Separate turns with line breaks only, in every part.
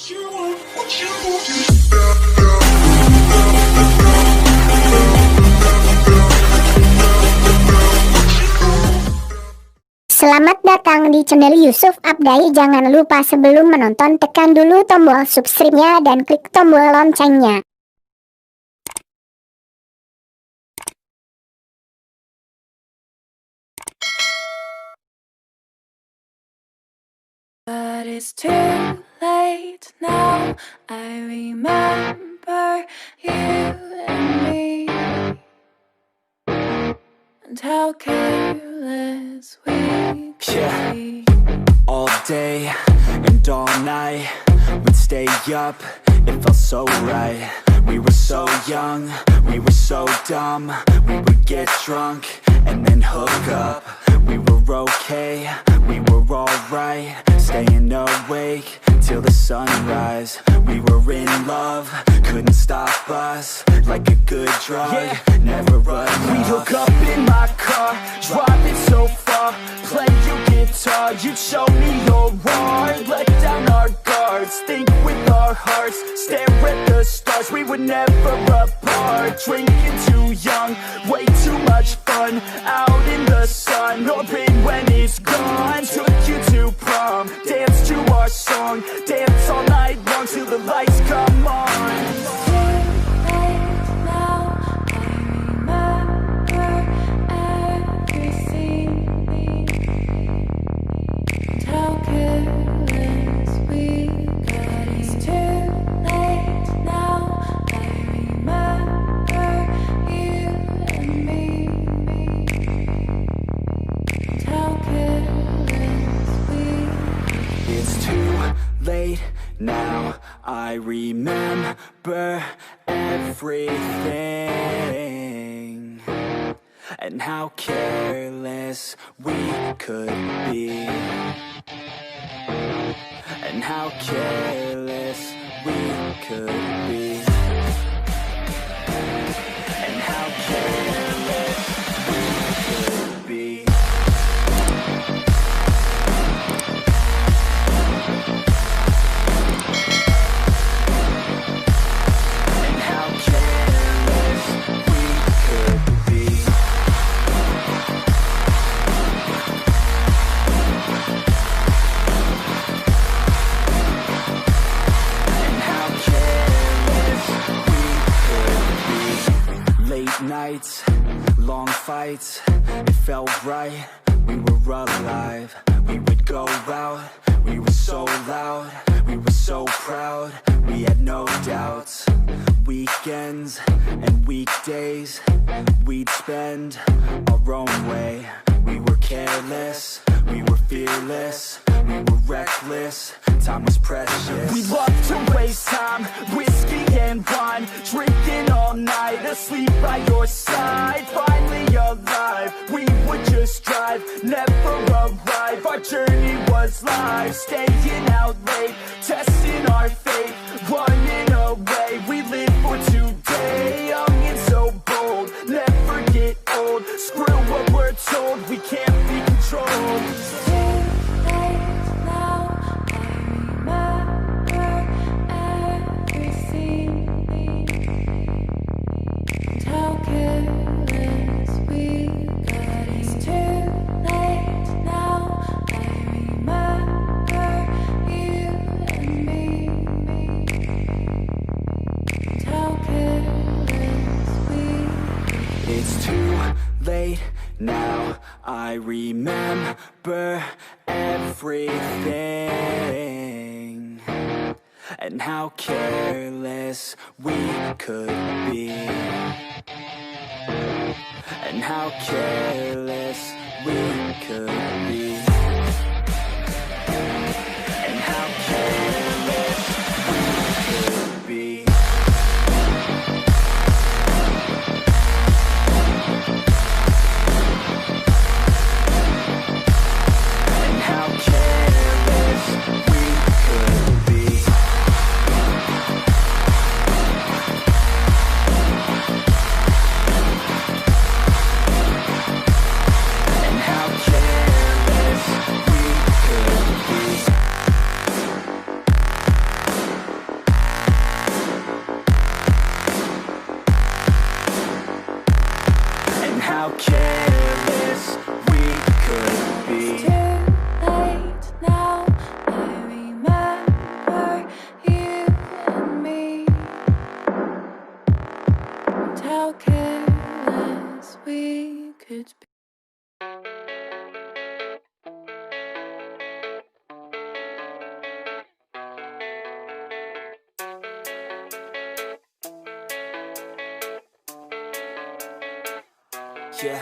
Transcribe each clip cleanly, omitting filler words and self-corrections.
Selamat datang di channel Yusuf Abdai. Jangan lupa sebelum menonton tekan dulu tombol subscribe-nya dan klik tombol loncengnya.
But it's too late now. I remember you and me, and how careless we could be.
All day and all night, we'd stay up, it felt so right. We were so young, we were so dumb. We would get drunk and then hook up. We were okay, we were alright, staying awake till the sunrise. We were in love, couldn't stop us, like a good drug, never enough.
We hook up in my car, driving so far, play your guitar, you'd show me your art, let down our guards, think with our hearts, stare at the stars. We were never apart, drinking too young, way too much fun, out in the sun, orbit when it's gone. Took you to prom, dance to our song, dance all night long till the lights come on.
Late now, I remember everything, and how careless we could be, and how careless we could be, and how careless we could be. Nights, long fights, it felt right, we were alive. We would go out, we were so loud, we were so proud, we had no doubts. Weekends and weekdays, we'd spend our own way. We were careless, we were fearless, we were reckless, time was precious.
We loved to waste time, whiskey and wine, drinking all night, asleep by your side. Finally alive, we would just drive, never arrive. Our journey was live, staying out late, testing our fate, running away. We live for today, young and so bold, never get old. Screw what we're told, we can't be controlled.
Late now, I remember everything, and how careless we could be, and how careless we could be, and how careless we could be. how careless we could be.
It's too late now. I remember you and me, and how careless we could be.
Yeah,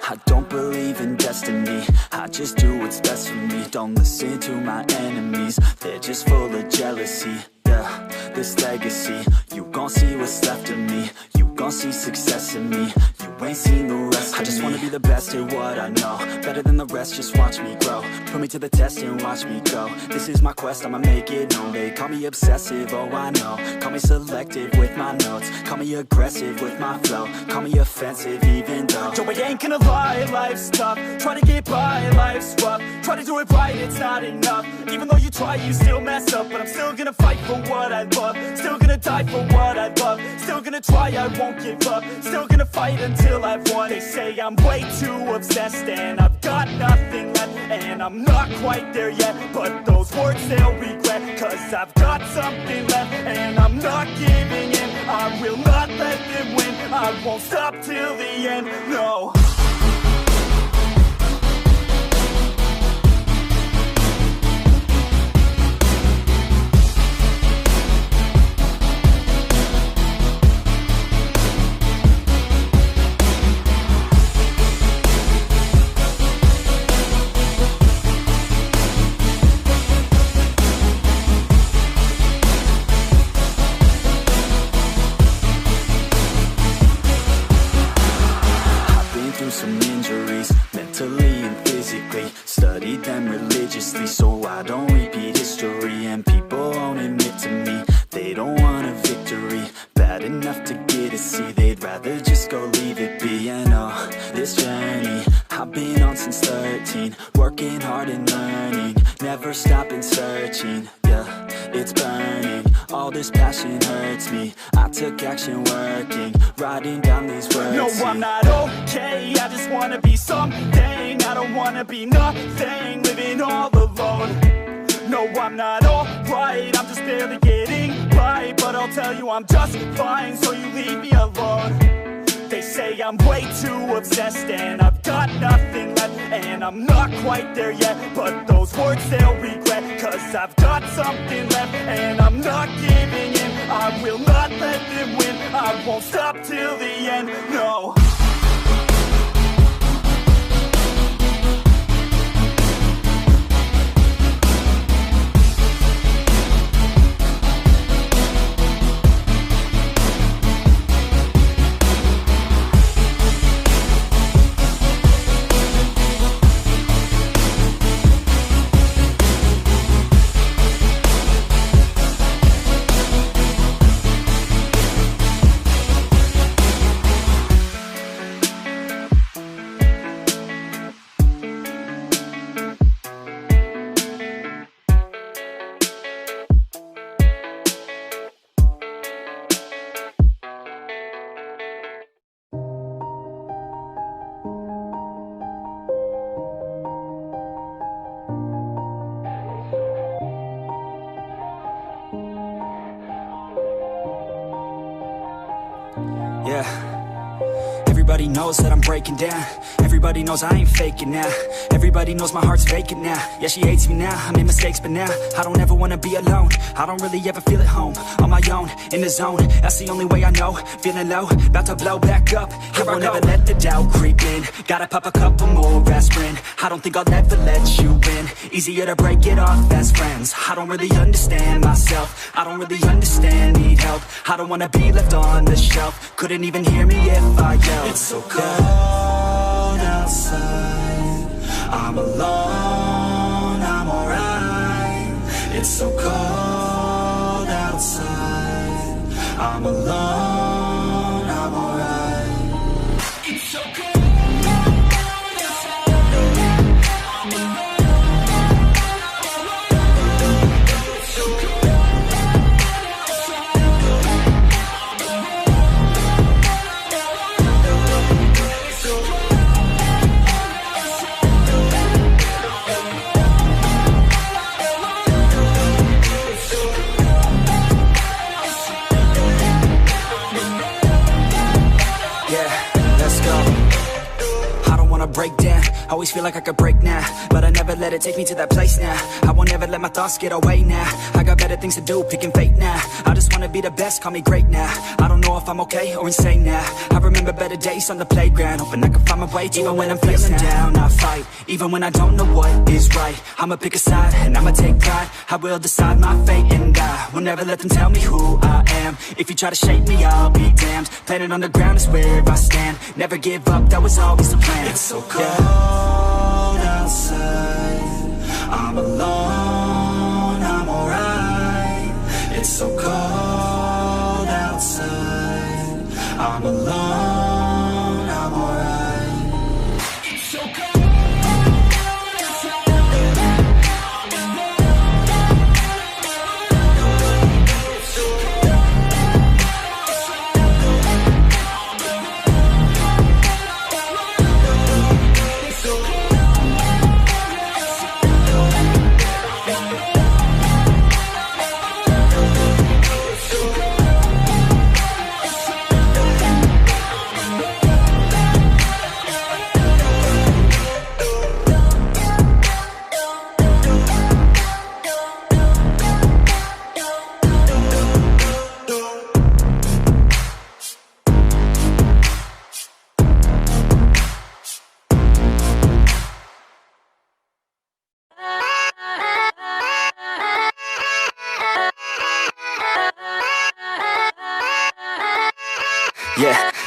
I don't believe in destiny, I just do what's best for me. Don't listen to my enemies, they're just full of jealousy. Yeah, this legacy, you gon' see what's left of me. You gon' see success in me, you ain't seen the rest of me. I just wanna be the best at what I know, better than the rest, just watch me grow. Put me to the test and watch me go. This is my quest, I'ma make it known. They call me obsessive, oh I know. Call me selective with my notes, call me aggressive with my flow. Call me offensive even though
Yo, I ain't gonna lie, life's tough. Try to get by, life's rough. Try to do it right, it's not enough. Even though you try, you still mess up. But I'm still gonna fight for what I love. Still gonna die for what I love. Still gonna try, I won't give up. Still gonna fight until I've won. They say I'm way too obsessed and I've got nothing left, and I'm not quite there yet, but those words they'll regret. Cause I've got something left and I'm not giving in. I will not let them win. I won't stop till the end, no.
some injuries, mentally and physically. Studied them religiously so I don't repeat history. And people won't admit to me they don't want a victory bad enough to get a C. They'd rather just go leave it be. And oh, this journey I've been on since 13, working hard and learning, never stopping searching. Yeah, it's burning, all this passion hurts me. I took action working, writing down these words.
No, I'm not okay, I just wanna be something. I don't wanna be nothing, living all alone. No, I'm not alright, I'm just barely getting by. But I'll tell you I'm just fine, so you leave me alone. They say I'm way too obsessed and I've got nothing left, and I'm not quite there yet, but those words they'll regret. Cause I've got something left and I'm not giving in. I will not let them win, I won't stop till the end, no.
Yeah, everybody knows that I'm breaking down. Everybody knows I ain't faking now. Everybody knows my heart's vacant now. Yeah, she hates me now, I made mistakes but now I don't ever wanna be alone. I don't really ever feel at home, on my own, in the zone. That's the only way I know, feeling low, about to blow back up. Here I never let the doubt creep in. Gotta pop a couple more aspirin. I don't think I'll ever let you in. Easier to break it off best friends. I don't really understand myself, I don't really understand, need help. I don't wanna be left on the shelf. Couldn't even hear me if I yelled.
It's so cold outside, I'm alone, I'm alright. It's so cold outside, I'm alone, I'm alright. It's so cold.
always feel like I could break now, but I never let it take me to that place now. I won't ever let my thoughts get away now. I got better things to do, picking fate now. I just wanna be the best, call me great now. I don't know if I'm okay or insane now. I remember better days on the playground, hoping I can find my way even when I'm feeling down. I fight, even when I don't know what is right. I'ma pick a side, and I'ma take pride. I will decide my fate, and I will never let them tell me who I am. If you try to shape me, I'll be damned. Planet on the ground is where I stand. Never give up, that was always the plan. It's so cold outside, I'm alone, I'm alright. It's so cold outside, I'm alone, I'm alright. It's so cold.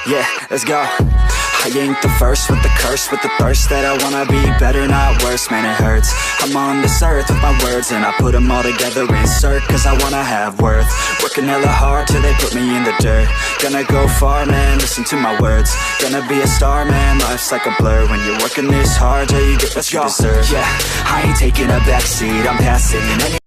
Yeah, let's go. I ain't the first with the curse, with the thirst that I wanna be better, not worse, man it hurts. I'm on this earth with my words and I put them all together, insert, cause I wanna have worth. Working hella hard till they put me in the dirt. Gonna go far, man, listen to my words. Gonna be a star, man, life's like a blur. When you're working this hard, yeah, you get what you deserve. Yeah, I ain't taking a backseat, I'm passing.